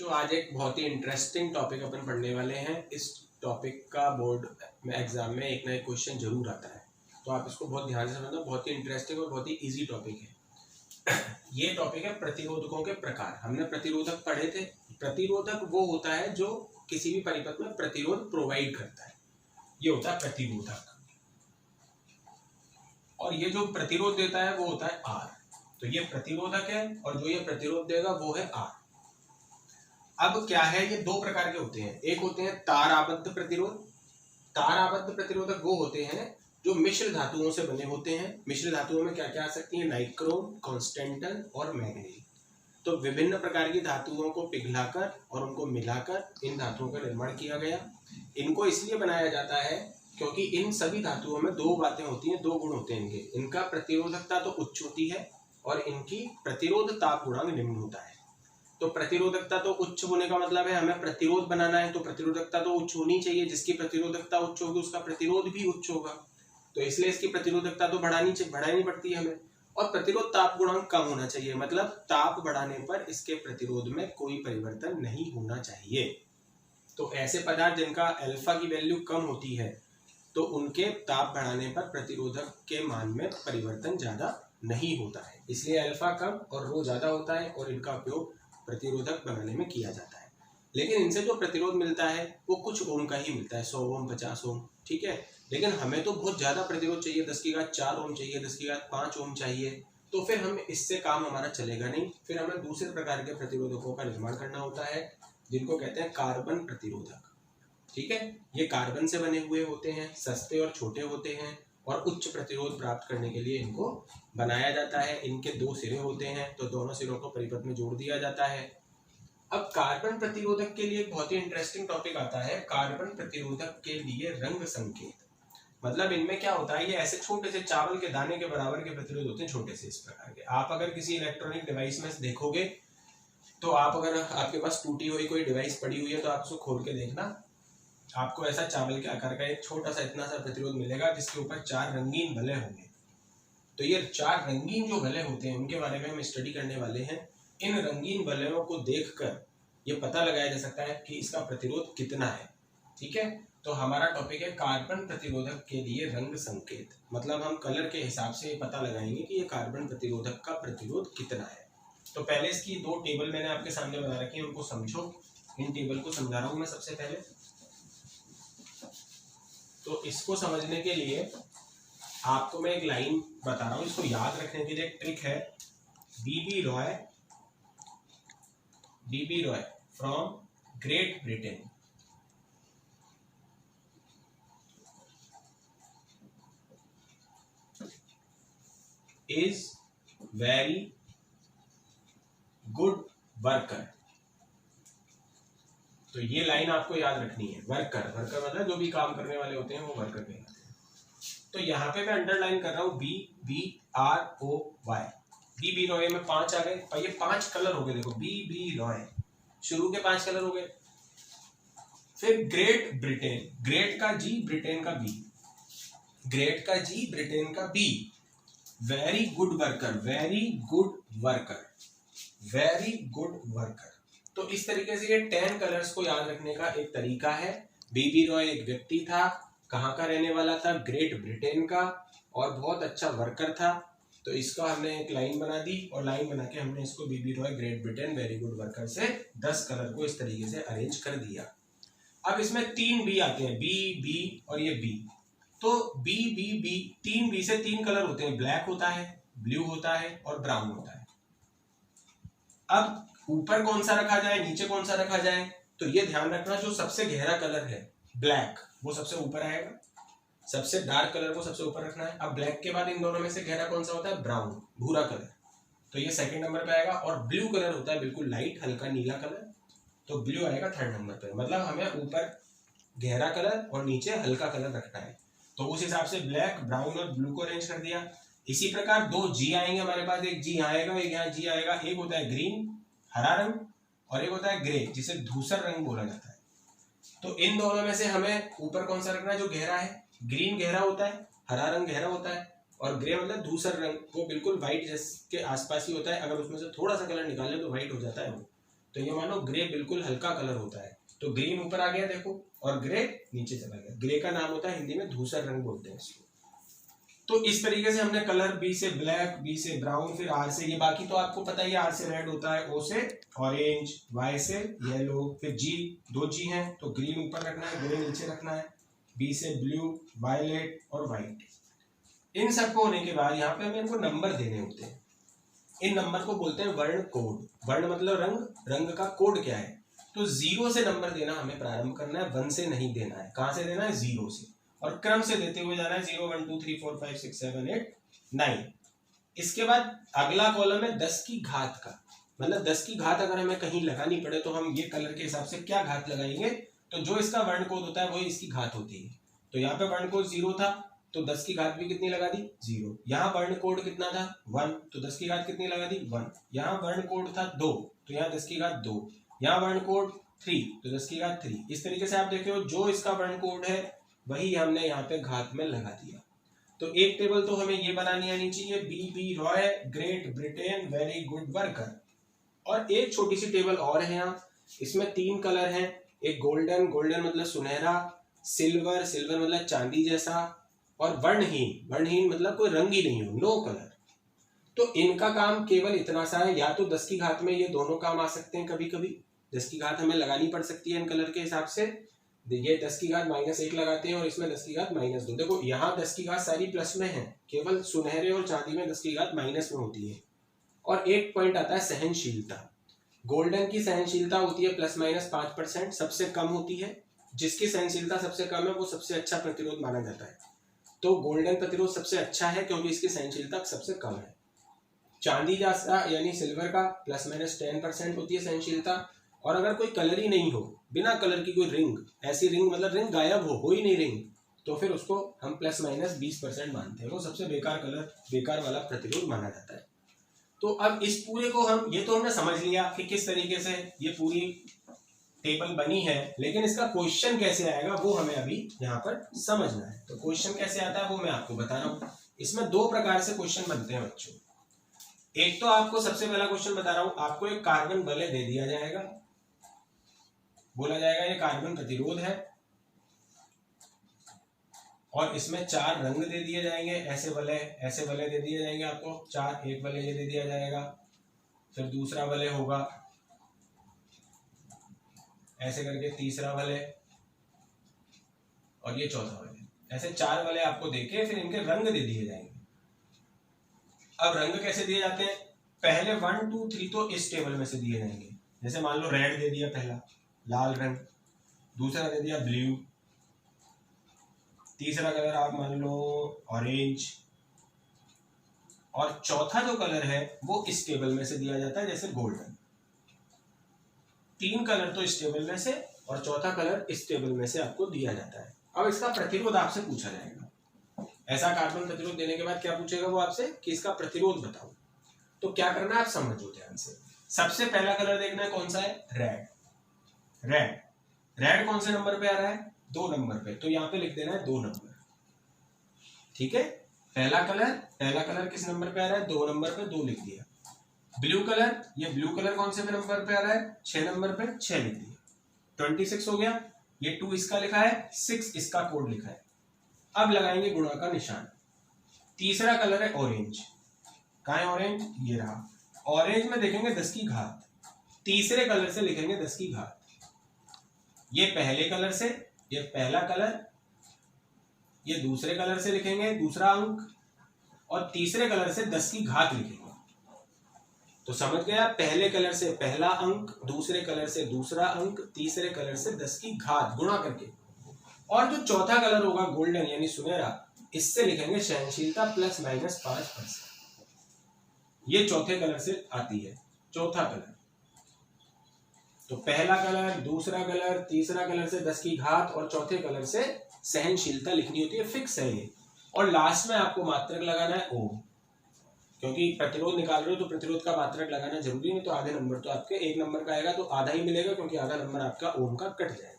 बच्चों आज एक बहुत ही इंटरेस्टिंग टॉपिक अपन पढ़ने वाले हैं। इस टॉपिक का बोर्ड में एग्जाम में एक ना एक क्वेश्चन जरूर आता है, तो आप इसको बहुत ध्यान से समझना। बहुत ही इंटरेस्टिंग और बहुत ही इजी टॉपिक है। ये टॉपिक है प्रतिरोधकों के प्रकार। हमने प्रतिरोधक पढ़े थे। प्रतिरोधक वो होता है जो किसी भी परिपथ में प्रतिरोध प्रोवाइड करता है, ये होता है प्रतिरोधक। और ये जो प्रतिरोध देता है वो होता है आर। तो ये प्रतिरोधक है और जो ये प्रतिरोध देगा वो है आर। अब क्या है, ये दो प्रकार के होते हैं। एक होते हैं तार आबद्ध प्रतिरोध। तार आबद्ध प्रतिरोधक वो होते हैं जो मिश्र धातुओं से बने होते हैं। मिश्र धातुओं में क्या क्या आ सकती है? नाइक्रोम, कांस्टेंटन और मैग्नीज। तो विभिन्न प्रकार की धातुओं को पिघलाकर और उनको मिलाकर इन धातुओं का निर्माण किया गया। इनको इसलिए बनाया जाता है क्योंकि इन सभी धातुओं में दो बातें होती हैं, दो गुण होते हैं इनके। इनका प्रतिरोधकता तो उच्च होती है और इनकी प्रतिरोध ताप गुणांक निम्न होता है। तो प्रतिरोधकता तो उच्च होने का मतलब है हमें प्रतिरोध बनाना है, तो प्रतिरोधकता तो उच्च होनी चाहिए। जिसकी प्रतिरोधकता उच्च होगी उसका प्रतिरोध भी उच्च होगा, तो इसलिए इसकी प्रतिरोधकता तो बढ़ानी पड़ती है हमें। और प्रतिरोध ताप गुणांक कम होना चाहिए, मतलब ताप बढ़ाने पर इसके प्रतिरोध में कोई परिवर्तन नहीं होना चाहिए। तो ऐसे पदार्थ जिनका अल्फा की वैल्यू कम होती है तो उनके ताप बढ़ाने पर प्रतिरोधक के मान में परिवर्तन ज्यादा नहीं होता है, इसलिए अल्फा कम और रो ज्यादा होता है और इनका उपयोग प्रतिरोधक बनाने में किया जाता है। लेकिन इनसे जो प्रतिरोध मिलता है वो कुछ ओम का ही मिलता है, 100 ओम, 50 ओम, ठीक है। लेकिन हमें तो बहुत ज्यादा प्रतिरोध चाहिए, 10 की घात 4 ओम चाहिए, 10 की घात 5 ओम चाहिए। तो फिर हम इससे काम हमारा चलेगा नहीं, फिर हमें दूसरे प्रकार के प्रतिरोधकों का निर्माण करना होता है जिनको कहते हैं कार्बन प्रतिरोधक, ठीक है। ये कार्बन से बने हुए होते हैं, सस्ते और छोटे होते हैं और उच्च प्रतिरोध प्राप्त करने के लिए इनको बनाया जाता है। इनके दो सिरे होते हैं, तो दोनों सिरों को परिपथ में जोड़ दिया जाता है। अब कार्बन प्रतिरोधक के लिए एक बहुत ही इंटरेस्टिंग टॉपिक आता है, कार्बन प्रतिरोधक के लिए रंग संकेत। मतलब इनमें क्या होता है, ये ऐसे छोटे से चावल के दाने के बराबर के प्रतिरोध होते हैं, छोटे से इस प्रकार के। आप अगर किसी इलेक्ट्रॉनिक डिवाइस में देखोगे तो आप अगर आपके पास टूटी हुई कोई डिवाइस पड़ी हुई है तो आप उसको खोल के देखना, आपको ऐसा चावल के आकार का एक छोटा सा इतना सा प्रतिरोध मिलेगा जिसके ऊपर 4 रंगीन भले होंगे। तो ये 4 रंगीन जो भले होते हैं उनके बारे में हम स्टडी करने वाले हैं। इन रंगीन भलों को देखकर ये पता लगाया जा सकता है कि इसका प्रतिरोध कितना है, ठीक है। तो हमारा टॉपिक है कार्बन प्रतिरोधक के लिए रंग संकेत। मतलब हम कलर के हिसाब से पता लगाएंगे कि ये कार्बन प्रतिरोधक का प्रतिरोध कितना है। तो पहले इसकी दो टेबल मैंने आपके सामने बना रखी है, उनको समझो। इन टेबल को समझा रहा हूँ मैं सबसे पहले। तो इसको समझने के लिए आपको मैं एक लाइन बता रहा हूं, इसको याद रखने के लिए एक ट्रिक है। BB Roy from Great Britain is very good worker. तो ये लाइन आपको याद रखनी है। वर्कर मतलब जो भी काम करने वाले होते हैं वो वर्कर कहलाते हैं। तो यहाँ पे मैं अंडरलाइन कर रहा हूँ BBROY। बीबी रॉय में 5 आ गए और ये 5 कलर हो गए। देखो बीबी रॉय, शुरू के 5 कलर हो गए। फिर ग्रेट ब्रिटेन, ग्रेट का G, ब्रिटेन का B, ग्रेट का G, ब्रिटेन का B। Very good worker, very good worker, very good worker. तो इस तरीके से ये 10 कलर्स को याद रखने का एक तरीका है। बीबी रॉय एक व्यक्ति था, कहाँ का रहने वाला था? ग्रेट ब्रिटेन का, और बहुत अच्छा वर्कर था। तो इसका हमने एक लाइन बना दी और लाइन बना के हमने इसको BB Roy, Great Britain, very good worker से 10 कलर को इस तरीके से अरेंज कर दिया। अब इसमें 3 बी आते हैं, बी और ये बी। तो बी 3 बी से 3 कलर होते हैं, ब्लैक होता है, ब्लू होता है और ब्राउन होता है। अब ऊपर कौन सा रखा जाए, नीचे कौन सा रखा जाए? तो ये ध्यान रखना, जो सबसे गहरा कलर है ब्लैक वो सबसे ऊपर आएगा, सबसे डार्क कलर को सबसे ऊपर रखना है। अब ब्लैक के बाद इन दोनों में से गहरा कौन सा होता है? ब्राउन, भूरा कलर, तो ये सेकंड नंबर पे आएगा। और ब्लू कलर होता है बिल्कुल लाइट हल्का नीला कलर, तो ब्लू आएगा 3rd नंबर पे। मतलब हमें ऊपर गहरा कलर और नीचे हल्का कलर रखना है। तो उस हिसाब से ब्लैक, ब्राउन और ब्लू को अरेंज कर दिया। इसी प्रकार 2 G आएंगे हमारे पास, एक G आएगा, एक यहाँ G आएगा। एक होता है ग्रीन, हरा रंग, और एक होता है ग्रे, जिसे धूसर रंग बोला जाता है। तो इन दोनों में से हमें ऊपर कौन सा रखना है? जो गहरा है। ग्रीन गहरा होता है, हरा रंग गहरा होता है, और ग्रे मतलब धूसर रंग, वो बिल्कुल व्हाइट के आसपास ही होता है। अगर उसमें से थोड़ा सा कलर निकाल ले तो व्हाइट हो जाता है वो। तो ये मानो ग्रे बिल्कुल हल्का कलर होता है, तो ग्रीन ऊपर आ गया देखो और ग्रे नीचे चला गया। ग्रे का नाम होता है हिंदी में धूसर रंग बोलते हैं इसको। तो इस तरीके से हमने कलर बी से ब्लैक, बी से ब्राउन, फिर आर से, ये बाकी तो आपको पता ही है, आर से रेड होता है, ओ से ऑरेंज, वाई से येलो, फिर जी, 2 जी हैं तो ग्रीन ऊपर रखना है, ग्रे नीचे रखना है, बी से ब्लू, वायलेट और व्हाइट। इन सबको होने के बाद यहाँ पे हमें इनको नंबर देने होते हैं। इन नंबर को बोलते हैं वर्ण कोड। वर्ण मतलब रंग, रंग का कोड क्या है, तो 0 से नंबर देना हमें प्रारंभ करना है, 1 से नहीं देना है। कहां से देना है, 0 से, और क्रम से देते हुए जाना है 0 1 2 3 4 5 6 7 8 9। इसके बाद अगला कॉलम है 10 की घात का, मतलब 10 की घात अगर हमें कहीं लगानी पड़े तो हम ये कलर के हिसाब से क्या घात लगाएंगे, तो जो इसका वर्ण कोड होता है वही इसकी घात होती है। तो यहाँ पे वर्ण कोड 0 था तो 10 की घात भी कितनी लगा दी, 0। यहाँ वर्ण कोड कितना था, 1, तो 10 की घात कितनी लगा दी, 1। यहाँ वर्ण कोड था 2 तो यहाँ 10 की घात 2। यहाँ वर्ण कोड 3 तो 10 की घात 3। इस तरीके से आप देखिए जो इसका वर्ण कोड है वही हमने यहाँ पे घात में लगा दिया। तो एक टेबल तो हमें ये बनानी आनी चाहिए, B Roy Great Britain very good worker. और एक छोटी सी टेबल और है यहाँ, इसमें 3 कलर हैं, एक गोल्डन, गोल्डन मतलब सुनहरा, सिल्वर, सिल्वर मतलब चांदी जैसा, और वर्णहीन, वर्णहीन मतलब कोई रंग ही नहीं हो, नो कलर। तो इनका काम केवल इतना सा है, या तो 10 की घात में ये दोनों काम आ सकते हैं, कभी कभी 10 की घात हमें लगानी पड़ सकती है इन कलर के हिसाब से। ये 10 की घात -1 लगाते हैं और इसमें 10 की घात -2। देखो यहाँ 10 की घात सारी प्लस में है, केवल सुनहरे और चांदी में 10 की घात माइनस में होती है। और एक पॉइंट आता है सहनशीलता। गोल्डन की सहनशीलता होती है ±5%, सबसे कम होती है। जिसकी सहनशीलता सबसे कम है वो सबसे अच्छा प्रतिरोध माना जाता है। तो गोल्डन प्रतिरोध सबसे अच्छा है क्योंकि इसकी सहनशीलता सबसे कम है। चांदी जैसा यानी सिल्वर का ±10% होती है सहनशीलता। और अगर कोई कलर ही नहीं हो, बिना कलर की कोई रिंग, ऐसी रिंग मतलब रिंग गायब हो ही नहीं रिंग, तो फिर उसको हम ±20% मानते हैं, वो सबसे बेकार कलर, बेकार वाला प्रतिरोध माना जाता है। तो अब इस पूरे को हम, ये तो हमने समझ लिया कि किस तरीके से ये पूरी टेबल बनी है, लेकिन इसका क्वेश्चन कैसे आएगा वो हमें अभी यहाँ पर समझना है। तो क्वेश्चन कैसे आता है वो मैं आपको बता रहा हूँ। इसमें 2 प्रकार से क्वेश्चन बनते हैं बच्चों। एक तो आपको सबसे पहला क्वेश्चन बता रहा हूँ, आपको एक कार्बन वलय दे दिया जाएगा, बोला जाएगा ये कार्बन प्रतिरोध है, और इसमें 4 रंग दे दिए जाएंगे, ऐसे वलय दे दिए जाएंगे आपको 4। एक वलय ये दे दिया जाएगा, फिर दूसरा वलय होगा ऐसे करके, तीसरा वलय, और ये चौथा वलय। ऐसे 4 वलय आपको देके फिर इनके रंग दे दिए जाएंगे। अब रंग कैसे दिए जाते हैं, पहले 1 2 3 तो इस टेबल में से दिए जाएंगे। जैसे मान लो रेड दे दिया पहला, लाल रंग, दूसरा दे दिया ब्लू, तीसरा कलर आप मान लो ऑरेंज, और चौथा जो कलर है वो इस टेबल में से दिया जाता है जैसे गोल्डन। 3 कलर तो इस टेबल में से और चौथा कलर इस टेबल में से आपको दिया जाता है। अब इसका प्रतिरोध आपसे पूछा जाएगा। ऐसा कार्बन प्रतिरोध देने के बाद क्या पूछेगा वो आपसे कि इसका प्रतिरोध बताओ। तो क्या करना है आप समझो ध्यान से। सबसे पहला कलर देखना है कौन सा है, रेड। रेड कौन से नंबर पे आ रहा है, 2 नंबर पे, तो यहाँ पे लिख देना है 2 नंबर। ठीक है, पहला कलर किस नंबर पे आ रहा है, 2 नंबर पे, 2 लिख दिया। ब्लू कलर, ये ब्लू कलर कौन से नंबर पे आ रहा है, 6 नंबर पे, 6 लिख दिया। 26 हो गया, ये 2 इसका लिखा है, 6 इसका कोड लिखा है। अब लगाएंगे गुणा का निशान। तीसरा कलर है ऑरेंज, कहाँ है ऑरेंज, ये रहा। ऑरेंज में देखेंगे 10 की घात, तीसरे कलर से लिखेंगे 10 की घात। ये पहले कलर से, ये पहला कलर, ये दूसरे कलर से लिखेंगे दूसरा अंक, और तीसरे कलर से 10 की घात लिखेंगे। तो समझ गया, पहले कलर से पहला अंक, दूसरे कलर से दूसरा अंक, तीसरे कलर से 10 की घात गुणा करके। और जो चौथा कलर होगा गोल्डन यानी सुनहरा, इससे लिखेंगे सहनशीलता ±5%। ये चौथे कलर से आती है, चौथा कलर। तो पहला कलर, दूसरा कलर, तीसरा कलर से 10 की घात और चौथे कलर से सहनशीलता लिखनी होती है, फिक्स है ये। और लास्ट में आपको मात्रक लगाना है ओम, क्योंकि प्रतिरोध निकाल रहे हो तो प्रतिरोध का मात्रक लगाना जरूरी नहीं। तो आधे नंबर तो आपके 1 नंबर का आएगा तो आधा ही मिलेगा, क्योंकि आधा नंबर आपका ओम का कट जाएगा।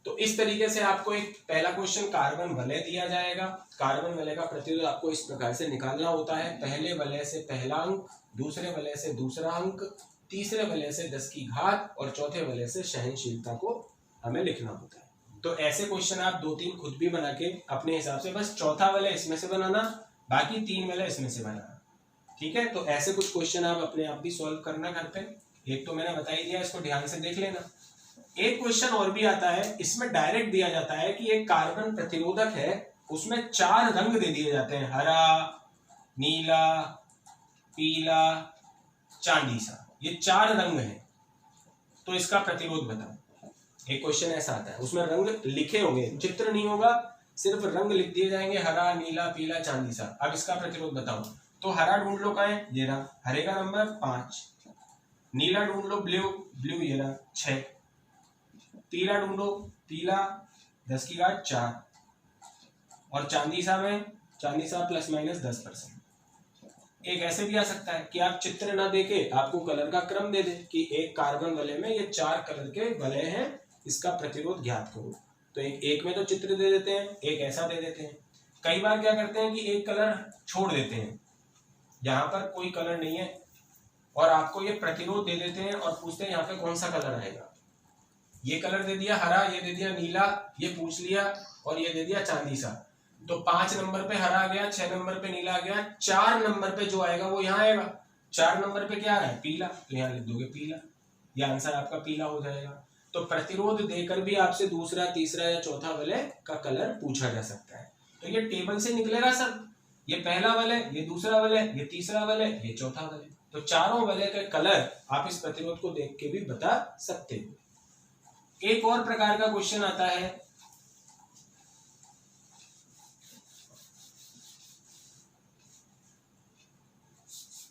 तो इस तरीके से आपको एक पहला क्वेश्चन कार्बन वलय दिया जाएगा। कार्बन वलय का प्रतिरोध आपको इस प्रकार से निकालना होता है, पहले वलय से पहला अंक, दूसरे वलय से दूसरा अंक, तीसरे वलय से 10 की घात और चौथे वलय से सहनशीलता को हमें लिखना होता है। तो ऐसे क्वेश्चन आप 2-3 खुद भी बना के अपने हिसाब से, बस चौथा वलय इसमें से बनाना, बाकी 3 वलय इसमें से बनाना, ठीक है। तो ऐसे कुछ क्वेश्चन आप अपने आप भी सॉल्व करना घर पे। एक तो मैंने बता ही दिया, इसको ध्यान से देख लेना। एक क्वेश्चन और भी आता है, इसमें डायरेक्ट दिया जाता है कि एक कार्बन प्रतिरोधक है, उसमें 4 रंग दे दिए जाते हैं, हरा, नीला, पीला, चांदी सा, ये 4 रंग हैं, तो इसका प्रतिरोध बताओ। एक क्वेश्चन ऐसा आता है, उसमें रंग लिखे होंगे, चित्र नहीं होगा, सिर्फ रंग लिख दिए जाएंगे, हरा, नीला, पीला, चांदी सा। अब इसका प्रतिरोध बताओ। तो हरा ढूंढ लो, कहाँ है, ये रहा, हरे का नंबर 5। नीला ढूंढ लो, ब्लू, ब्लू ये रहा 6। पीला ढूंढो, पीला 10 की घात 4। और चांदी सा में, चांदी सा प्लस माइनस 10%। एक ऐसे भी आ सकता है कि आप चित्र ना देके आपको कलर का क्रम दे दे कि एक कार्बन वलय में ये 4 कलर के वलय हैं, इसका प्रतिरोध ज्ञात करो। तो एक में तो चित्र दे देते हैं, एक ऐसा दे देते हैं। कई बार क्या करते हैं कि एक कलर छोड़ देते हैं, यहाँ पर कोई कलर नहीं है और आपको ये प्रतिरोध दे देते हैं और पूछते हैं यहाँ पे कौन सा कलर आएगा। ये कलर दे दिया हरा, ये दे दिया नीला, ये पूछ लिया, और ये दे दिया चांदी सा। तो 5 नंबर पे हरा आ गया, 6 नंबर पे नीला आ गया, 4 नंबर पे जो आएगा वो यहाँ आएगा। 4 नंबर पे क्या आ रहा है, पीला, तो यहाँ लिख दोगे पीला, ये आंसर आपका पीला हो जाएगा। तो प्रतिरोध देकर भी आपसे दूसरा, तीसरा या चौथा वलय का कलर पूछा जा सकता है। तो ये टेबल से निकलेगा सब, ये पहला वलय, ये दूसरा वलय, ये तीसरा वलय, ये चौथा वलय। तो चारों वलय के कलर आप इस प्रतिरोध को देख के भी बता सकते हो। एक और प्रकार का क्वेश्चन आता है,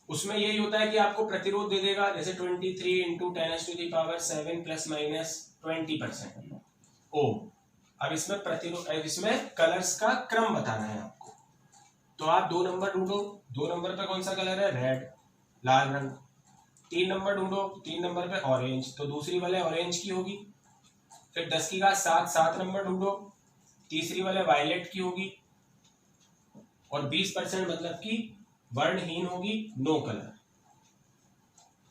उसमें यही होता है कि आपको प्रतिरोध दे देगा, जैसे 23 इंटू 10⁻⁷ प्लस माइनस 20% ओम। अब इसमें प्रतिरोध, इसमें कलर्स का क्रम बताना है आपको। तो आप 2 नंबर ढूंढो, 2 नंबर पे कौन सा कलर है, रेड, लाल रंग। 3 नंबर ढूंढो, 3 नंबर पे ऑरेंज, तो दूसरी वलय ऑरेंज की होगी। फिर 10 की घात 7 नंबर ढूंढो, तीसरी वलय वायलेट की होगी। और 20% मतलब कि वर्णहीन होगी, नो कलर।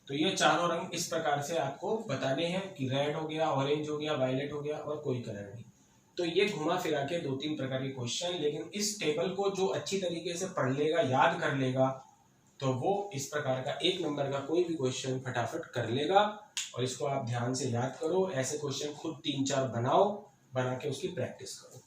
तो ये चारों रंग इस प्रकार से आपको बताने हैं कि रेड हो गया, ऑरेंज हो गया, वायलेट हो गया और कोई कलर नहीं। तो ये घुमा फिरा के 2-3 प्रकार के क्वेश्चन, लेकिन इस टेबल को जो अच्छी तरीके से पढ़ लेगा, याद कर लेगा, तो वो इस प्रकार का 1 नंबर का कोई भी क्वेश्चन फटाफट कर लेगा। और इसको आप ध्यान से याद करो, ऐसे क्वेश्चन खुद 3-4 बनाओ, बना के उसकी प्रैक्टिस करो।